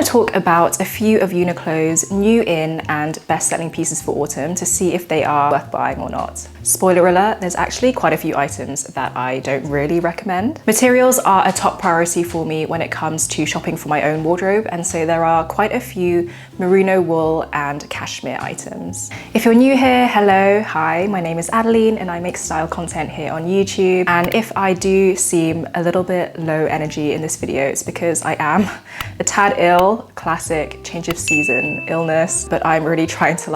want to talk about a few of UNIQLO's new in and best-selling pieces for autumn to see if they are worth buying or not. Spoiler alert, there's actually quite a few items that I don't really recommend. Materials are a top priority for me when it comes to shopping for my own wardrobe, and so there are quite a few merino wool and cashmere items. If you're new here, hello, hi, my name is Adeline and I make style content here on YouTube. And if I do seem a little bit low energy in this video, it's because I am a tad ill, classic change of season illness, but I'm really trying to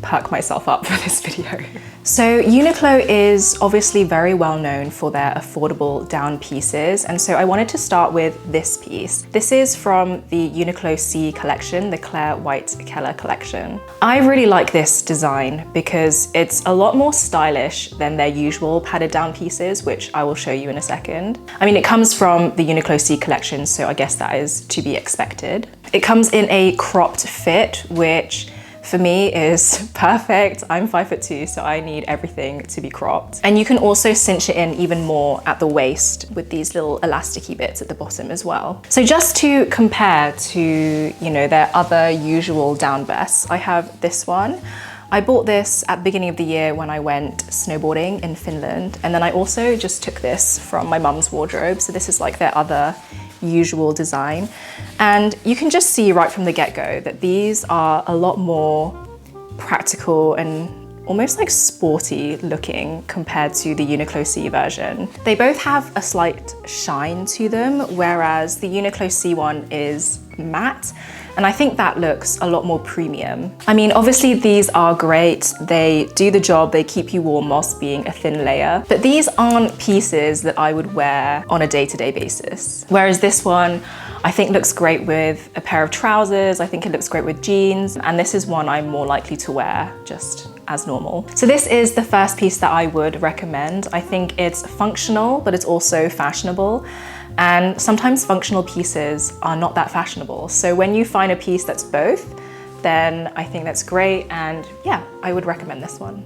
perk myself up for this video. So UNIQLO is obviously very well known for their affordable down pieces, and so I wanted to start with this piece. This is from the UNIQLO C collection, the Claire White Keller collection. I really like this design because it's a lot more stylish than their usual padded down pieces, which I will show you in a second. I mean, it comes from the UNIQLO C collection, so I guess that is to be expected. It comes in a cropped fit, which for me is perfect. I'm 5'2", so I need everything to be cropped. And you can also cinch it in even more at the waist with these little elasticy bits at the bottom as well. So just to compare to, their other usual down vests, I have this one. I bought this at the beginning of the year when I went snowboarding in Finland. And then I also just took this from my mum's wardrobe. So this is like their other usual design. And you can just see right from the get-go that these are a lot more practical and almost like sporty looking compared to the UNIQLO C version. They both have a slight shine to them, whereas the UNIQLO C one is matte. And I think that looks a lot more premium. I mean, obviously these are great. They do the job, they keep you warm whilst being a thin layer, but these aren't pieces that I would wear on a day-to-day basis. Whereas this one, I think looks great with a pair of trousers. I think it looks great with jeans. And this is one I'm more likely to wear just as normal. So this is the first piece that I would recommend. I think it's functional, but it's also fashionable. And sometimes functional pieces are not that fashionable. So when you find a piece that's both, then I think that's great. And yeah, I would recommend this one.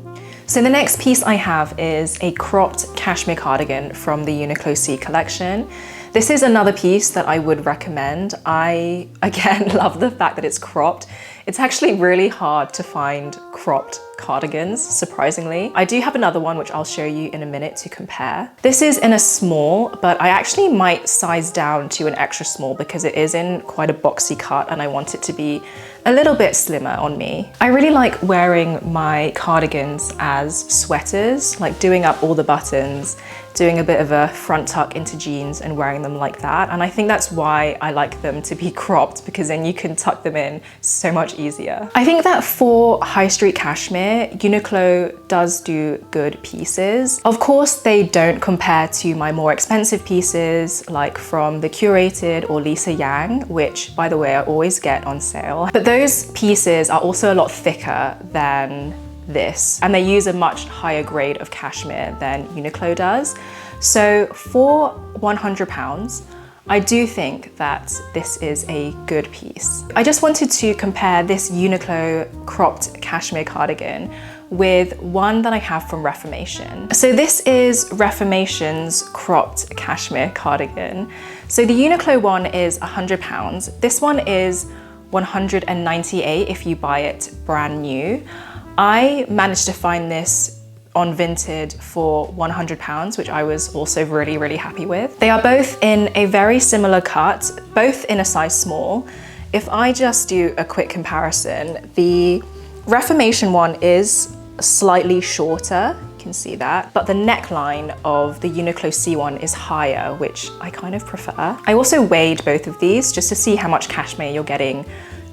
So the next piece I have is a cropped cashmere cardigan from the UNIQLO C collection. This is another piece that I would recommend. I, again, love the fact that it's cropped. It's actually really hard to find cropped cardigans, surprisingly. I do have another one, which I'll show you in a minute to compare. This is in a small, but I actually might size down to an extra small because it is in quite a boxy cut and I want it to be a little bit slimmer on me. I really like wearing my cardigans as sweaters, like doing up all the buttons, doing a bit of a front tuck into jeans and wearing them like that. And I think that's why I like them to be cropped, because then you can tuck them in so much easier. I think that for high street cashmere, UNIQLO does do good pieces. Of course, they don't compare to my more expensive pieces, like from the Curated or Lisa Yang, which by the way, I always get on sale. But those pieces are also a lot thicker than this, and they use a much higher grade of cashmere than UNIQLO does. So for £100, I do think that this is a good piece. I just wanted to compare this UNIQLO cropped cashmere cardigan with one that I have from Reformation. So this is Reformation's cropped cashmere cardigan. So the UNIQLO one is £100. This one is $198 if you buy it brand new. I managed to find this on Vinted for £100, which I was also really, really happy with. They are both in a very similar cut, both in a size small. If I just do a quick comparison, the Reformation one is slightly shorter, you can see that, but the neckline of the UNIQLO C one is higher, which I kind of prefer. I also weighed both of these just to see how much cashmere you're getting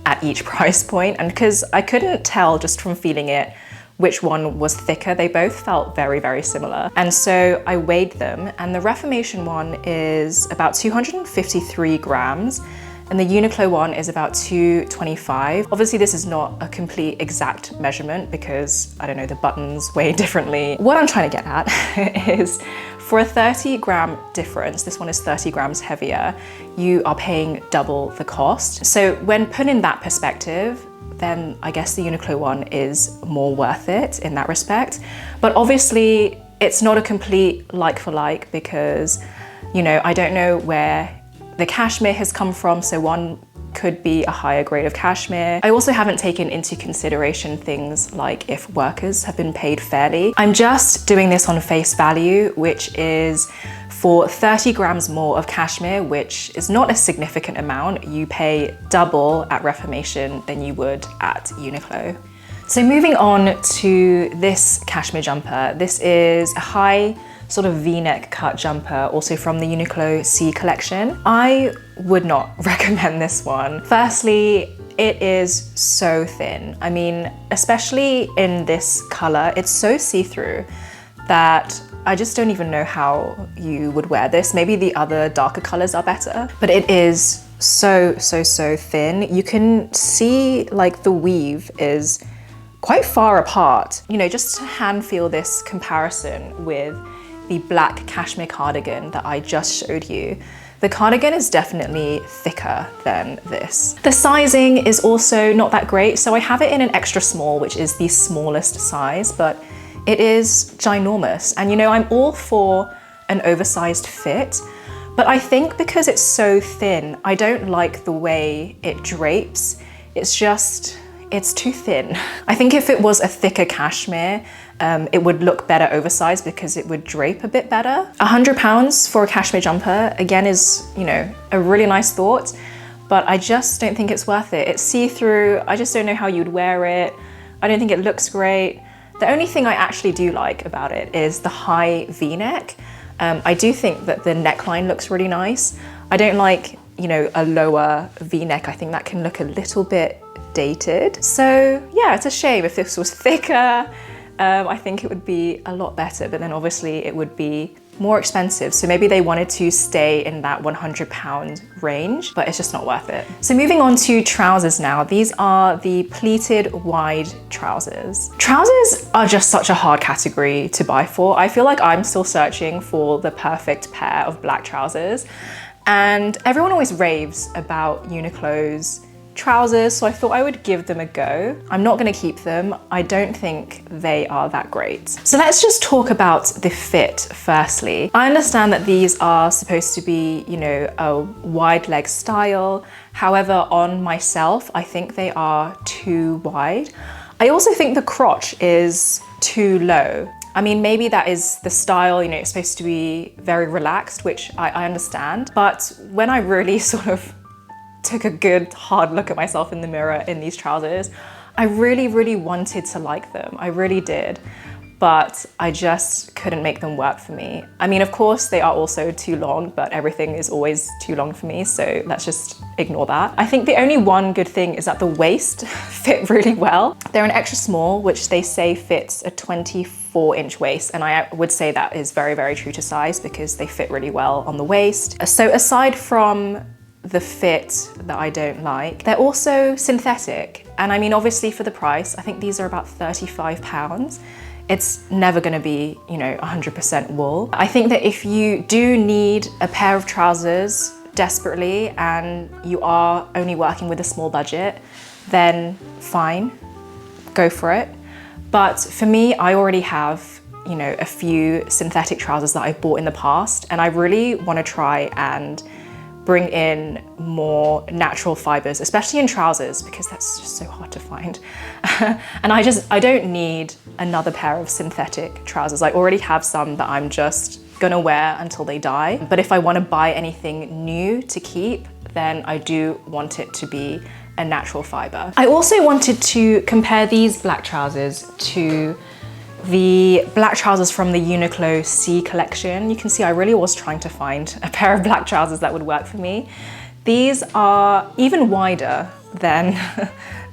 at each price point, and because I couldn't tell just from feeling it which one was thicker, they both felt very, very similar. And so I weighed them, and the Reformation one is about 253 grams, and the UNIQLO one is about 225. Obviously, this is not a complete exact measurement because, I don't know, the buttons weigh differently. What I'm trying to get at is, for a 30-gram difference, this one is 30 grams heavier, you are paying double the cost. So when put in that perspective, then I guess the UNIQLO one is more worth it in that respect. But obviously, it's not a complete like for like because, I don't know where the cashmere has come from. So one could be a higher grade of cashmere. I also haven't taken into consideration things like if workers have been paid fairly. I'm just doing this on face value, which is for 30 grams more of cashmere, which is not a significant amount. You pay double at Reformation than you would at UNIQLO. So moving on to this cashmere jumper. This is a high sort of V-neck cut jumper, also from the UNIQLO C collection. I would not recommend this one. Firstly, it is so thin. I mean, especially in this color, it's so see-through that I just don't even know how you would wear this. Maybe the other darker colors are better, but it is so thin. You can see like the weave is quite far apart. You know, just to hand feel this comparison with the black cashmere cardigan that I just showed you. The cardigan is definitely thicker than this. The sizing is also not that great. So I have it in an extra small, which is the smallest size, but it is ginormous. And you know, I'm all for an oversized fit, but I think because it's so thin, I don't like the way it drapes. It's too thin. I think if it was a thicker cashmere, it would look better oversized because it would drape a bit better. £100 for a cashmere jumper, again, is, you know, a really nice thought, but I just don't think it's worth it. It's see-through. I just don't know how you'd wear it. I don't think it looks great. The only thing I actually do like about it is the high V-neck. I do think that the neckline looks really nice. I don't like, you know, a lower V-neck. I think that can look a little bit dated. So yeah, it's a shame. If this was thicker, I think it would be a lot better, but then obviously it would be more expensive. So maybe they wanted to stay in that £100 range, but it's just not worth it. So moving on to trousers now. These are the pleated wide trousers. Trousers are just such a hard category to buy for. I feel like I'm still searching for the perfect pair of black trousers, and everyone always raves about UNIQLO's trousers, so I thought I would give them a go. I'm not going to keep them. I don't think they are that great. So let's just talk about the fit firstly. I understand that these are supposed to be, you know, a wide leg style. However, on myself, I think they are too wide. I also think the crotch is too low. I mean, maybe that is the style, you know, it's supposed to be very relaxed, which I understand. But when I really sort of took a good hard look at myself in the mirror in these trousers, I really wanted to like them. I really did, but I just couldn't make them work for me. I mean, of course they are also too long, but everything is always too long for me, so let's just ignore that. I think the only one good thing is that the waist fit really well. They're an extra small, which they say fits a 24-inch waist, and I would say that is very true to size because they fit really well on the waist. So aside from the fit that I don't like, they're also synthetic. And I mean, obviously for the price, I think these are about £35. It's never gonna be, you know, 100% wool. I think that if you do need a pair of trousers desperately and you are only working with a small budget, then fine, go for it. But for me, I already have, you know, a few synthetic trousers that I've bought in the past, and I really wanna try and bring in more natural fibers, especially in trousers, because that's just so hard to find. And I don't need another pair of synthetic trousers. I already have some that I'm just gonna wear until they die. But if I wanna buy anything new to keep, then I do want it to be a natural fiber. I also wanted to compare these black trousers to the black trousers from the UNIQLO C collection. You can see I really was trying to find a pair of black trousers that would work for me. These are even wider than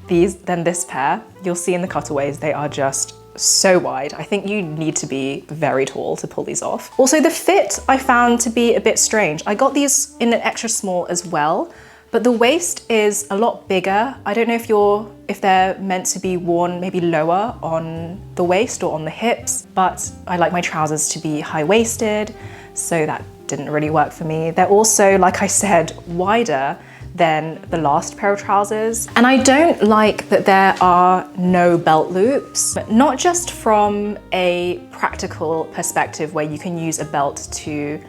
this pair. You'll see in the cutaways, they are just so wide. I think you need to be very tall to pull these off. Also, the fit I found to be a bit strange. I got these in an extra small as well, but the waist is a lot bigger. I don't know if they're meant to be worn maybe lower on the waist or on the hips, but I like my trousers to be high-waisted, so that didn't really work for me. They're also, like I said, wider than the last pair of trousers. And I don't like that there are no belt loops, but not just from a practical perspective where you can use a belt to,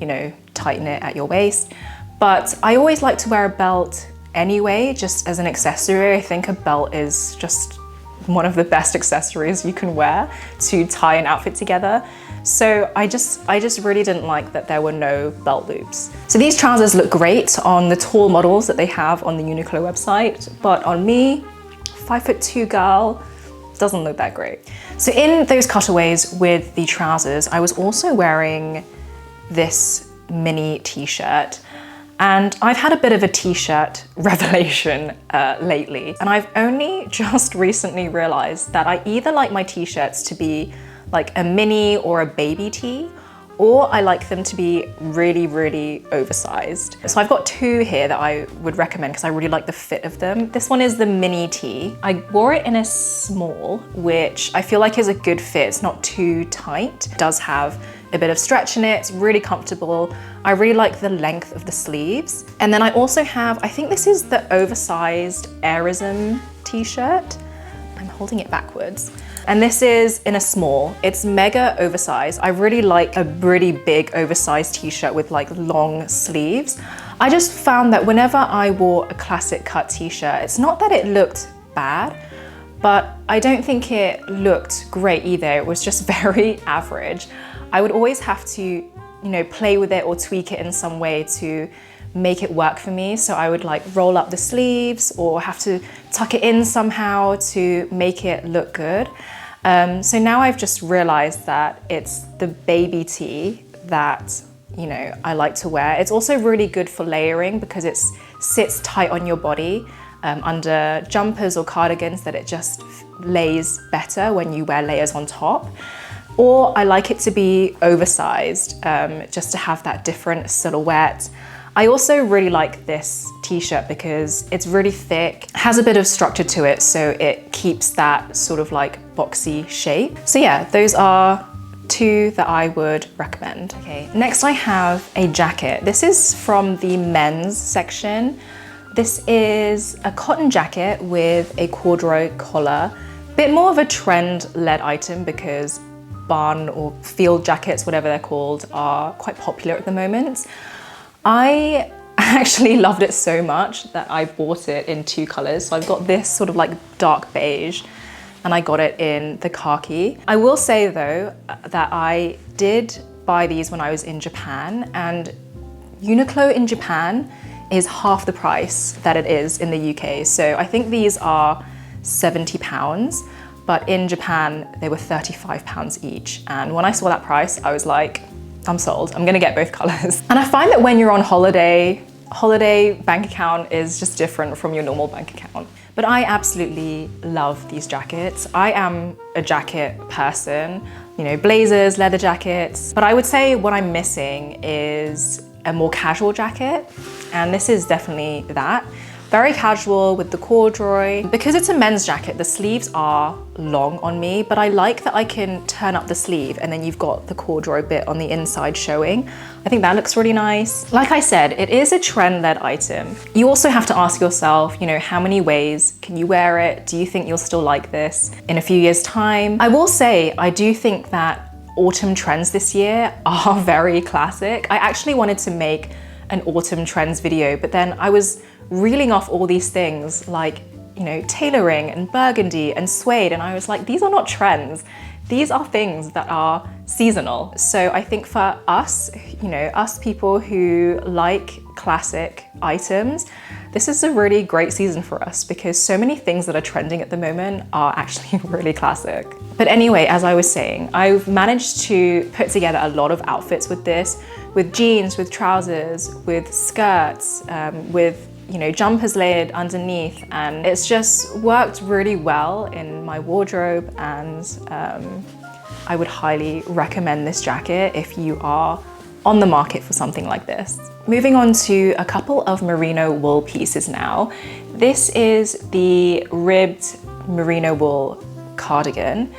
you know, tighten it at your waist, but I always like to wear a belt anyway, just as an accessory. I think a belt is just one of the best accessories you can wear to tie an outfit together. So I just really didn't like that there were no belt loops. So these trousers look great on the tall models that they have on the UNIQLO website, but on me, 5'2" girl, doesn't look that great. So in those cutaways with the trousers, I was also wearing this mini t-shirt. And I've had a bit of a t-shirt revelation lately. And I've only just recently realized that I either like my t-shirts to be like a mini or a baby tee, or I like them to be really, really oversized. So I've got two here that I would recommend because I really like the fit of them. This one is the mini tee. I wore it in a small, which I feel like is a good fit. It's not too tight. It does have a bit of stretch in it. It's really comfortable. I really like the length of the sleeves. And then I also have, I think this is the oversized Airism t-shirt. I'm holding it backwards. And this is in a small. It's mega oversized. I really like a really big oversized t-shirt with like long sleeves. I just found that whenever I wore a classic cut t-shirt, it's not that it looked bad, but I don't think it looked great either. It was just very average. I would always have to, play with it or tweak it in some way to make it work for me. So I would like roll up the sleeves or have to tuck it in somehow to make it look good. So now I've just realized that it's the baby tee that, I like to wear. It's also really good for layering because it sits tight on your body under jumpers or cardigans, that it just lays better when you wear layers on top. Or I like it to be oversized, just to have that different silhouette. I also really like this t-shirt because it's really thick, has a bit of structure to it, so it keeps that sort of like boxy shape. So yeah, those are two that I would recommend. Okay, next I have a jacket. This is from the men's section. This is a cotton jacket with a corduroy collar. Bit more of a trend-led item because barn or field jackets, whatever they're called, are quite popular at the moment. I actually loved it so much that I bought it in two colors. So I've got this sort of like dark beige and I got it in the khaki. I will say though that I did buy these when I was in Japan, and UNIQLO in Japan is half the price that it is in the UK. So I think these are £70, but in Japan they were £35 each. And when I saw that price, I was like, I'm sold. I'm gonna get both colors. And I find that when you're on holiday bank account is just different from your normal bank account. But I absolutely love these jackets. I am a jacket person, blazers, leather jackets. But I would say what I'm missing is a more casual jacket. And this is definitely that. Very casual with the corduroy. Because it's a men's jacket, the sleeves are long on me, but I like that I can turn up the sleeve and then you've got the corduroy bit on the inside showing. I think that looks really nice. Like I said, it is a trend-led item. You also have to ask yourself, how many ways can you wear it? Do you think you'll still like this in a few years' time? I will say, I do think that autumn trends this year are very classic. I actually wanted to make an autumn trends video, but then I was reeling off all these things like, tailoring and burgundy and suede, and I was like, these are not trends. These are things that are seasonal. So I think for us, us people who like classic items, this is a really great season for us because so many things that are trending at the moment are actually really classic. But anyway, as I was saying, I've managed to put together a lot of outfits with this, with jeans, with trousers, with skirts, with jumpers layered underneath, and it's just worked really well in my wardrobe, and I would highly recommend this jacket if you are on the market for something like this. Moving on to a couple of merino wool pieces now. This is the ribbed merino wool cardigan.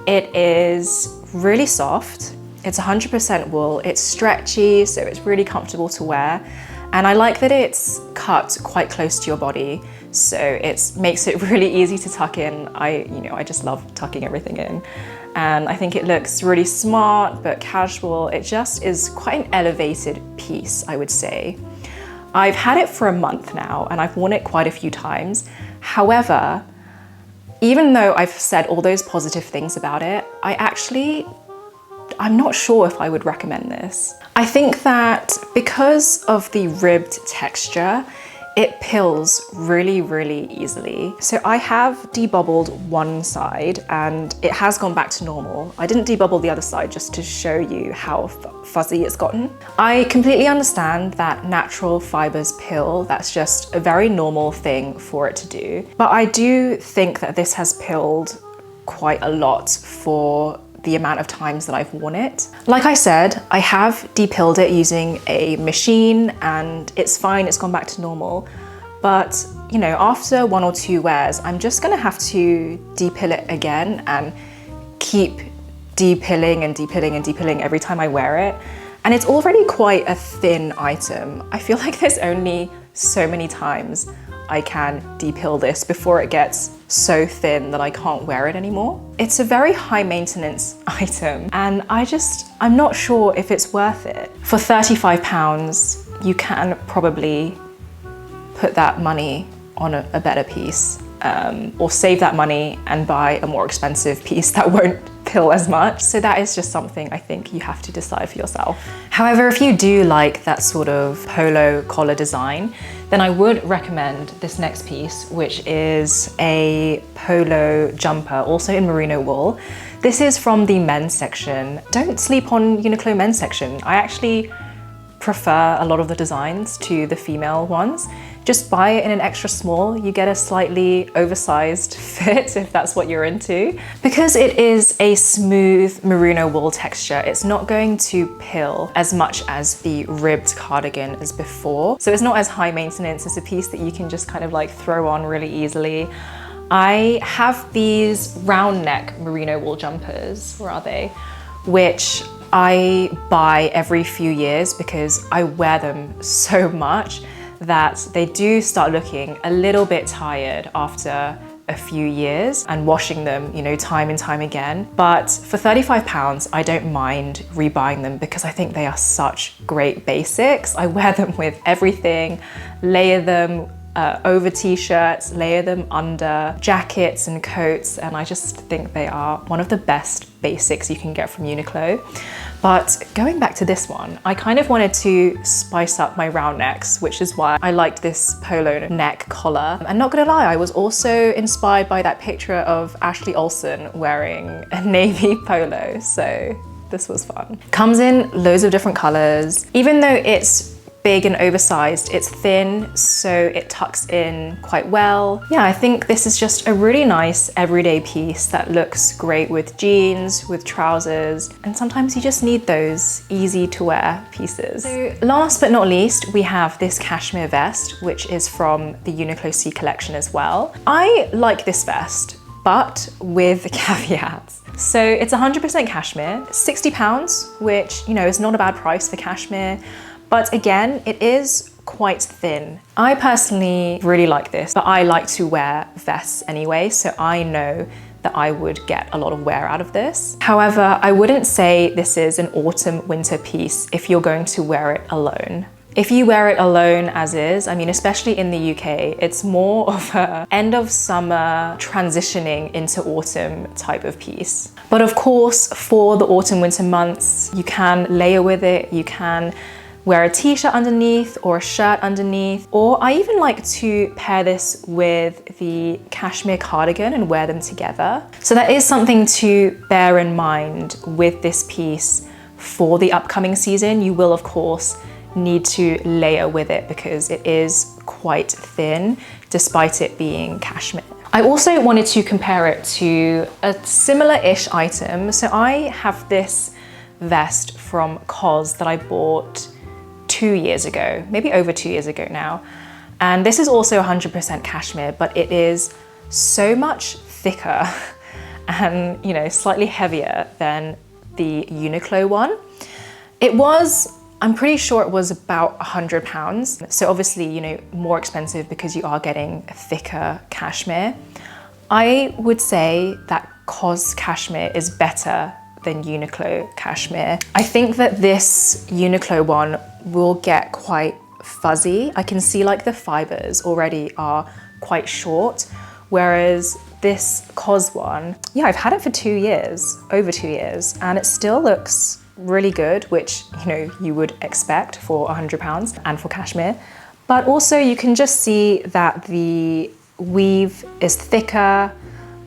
It is really soft. It's 100% wool. It's stretchy, so it's really comfortable to wear. And I like that it's cut quite close to your body, so it makes it really easy to tuck in. I just love tucking everything in. And I think it looks really smart but casual. It just is quite an elevated piece, I would say. I've had it for a month now and I've worn it quite a few times. However, even though I've said all those positive things about it, I'm not sure if I would recommend this. I think that because of the ribbed texture, it pills really, really easily. So I have debubbled one side and it has gone back to normal. I didn't debubble the other side just to show you how fuzzy it's gotten. I completely understand that natural fibers pill. That's just a very normal thing for it to do. But I do think that this has pilled quite a lot for the amount of times that I've worn it. Like I said, I have depilled it using a machine and it's fine, it's gone back to normal. But you know, after 1 or 2 wears, I'm just gonna have to depill it again and keep depilling and depilling and depilling every time I wear it. And it's already quite a thin item. I feel like there's only so many times I can depill this before it gets so thin that I can't wear it anymore. It's a very high maintenance item and I'm not sure if it's worth it. For £35, you can probably put that money on a better piece or save that money and buy a more expensive piece that won't pill as much. So that is just something I think you have to decide for yourself. However, if you do like that sort of polo collar design, then I would recommend this next piece, which is a polo jumper, also in merino wool. This is from the men's section. Don't sleep on UNIQLO men's section. I actually prefer a lot of the designs to the female ones. Just buy it in an extra small, you get a slightly oversized fit if that's what you're into. Because it is a smooth merino wool texture, it's not going to pill as much as the ribbed cardigan as before. So it's not as high maintenance, it's a piece that you can just kind of like throw on really easily. I have these round neck merino wool jumpers, where are they? Which I buy every few years because I wear them so much that they do start looking a little bit tired after a few years and washing them, you know, time and time again. But for £35, I don't mind rebuying them because I think they are such great basics. I wear them with everything, layer them over t-shirts, layer them under jackets and coats, and I just think they are one of the best basics you can get from UNIQLO. But going back to this one, I kind of wanted to spice up my round necks, which is why I liked this polo neck collar. And not gonna lie, I was also inspired by that picture of Ashley Olsen wearing a navy polo, so this was fun. Comes in loads of different colors. Even though it's big and oversized, it's thin, so it tucks in quite well. Yeah, I think this is just a really nice everyday piece that looks great with jeans, with trousers, and sometimes you just need those easy to wear pieces. So last but not least, we have this cashmere vest, which is from the UNIQLO C collection as well. I like this vest, but with caveats. So it's 100% cashmere, £60, which, you know, is not a bad price for cashmere. But again, it is quite thin. I personally really like this, but I like to wear vests anyway, so I know that I would get a lot of wear out of this. However, I wouldn't say this is an autumn-winter piece if you're going to wear it alone. If you wear it alone as is, I mean, especially in the UK, it's more of a end of summer transitioning into autumn type of piece. But of course, for the autumn-winter months, you can layer with it, you can wear a t-shirt underneath or a shirt underneath, or I even like to pair this with the cashmere cardigan and wear them together. So that is something to bear in mind with this piece for the upcoming season. You will of course need to layer with it because it is quite thin despite it being cashmere. I also wanted to compare it to a similar-ish item. So I have this vest from COS that I bought 2 years ago, maybe over 2 years ago now. And this is also 100% cashmere, but it is so much thicker and, you know, slightly heavier than the UNIQLO one. It was, I'm pretty sure it was about £100. So obviously, you know, more expensive because you are getting thicker cashmere. I would say that COS cashmere is better than UNIQLO cashmere. I think that this UNIQLO one will get quite fuzzy. I can see like the fibers already are quite short, whereas this COS one, yeah, I've had it for 2 years, over 2 years, and it still looks really good, which, you know, you would expect for £100 and for cashmere. But also you can just see that the weave is thicker,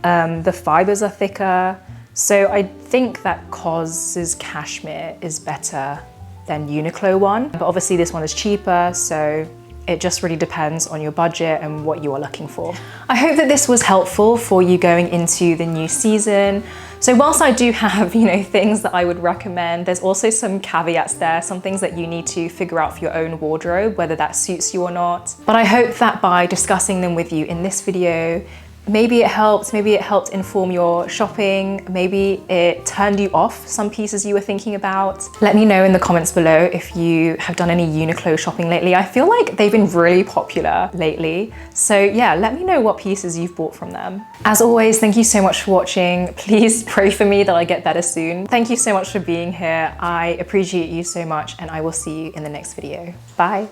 the fibers are thicker. So I think that COS's cashmere is better than UNIQLO one, but obviously this one is cheaper, so it just really depends on your budget and what you are looking for. I hope that this was helpful for you going into the new season. So whilst I do have, you know, things that I would recommend, there's also some caveats there, some things that you need to figure out for your own wardrobe, whether that suits you or not. But I hope that by discussing them with you in this video, maybe it helped inform your shopping, maybe it turned you off some pieces you were thinking about. Let me know in the comments below if you have done any UNIQLO shopping lately. I feel like they've been really popular lately. So yeah, let me know what pieces you've bought from them. As always, thank you so much for watching. Please pray for me that I get better soon. Thank you so much for being here. I appreciate you so much, and I will see you in the next video. Bye.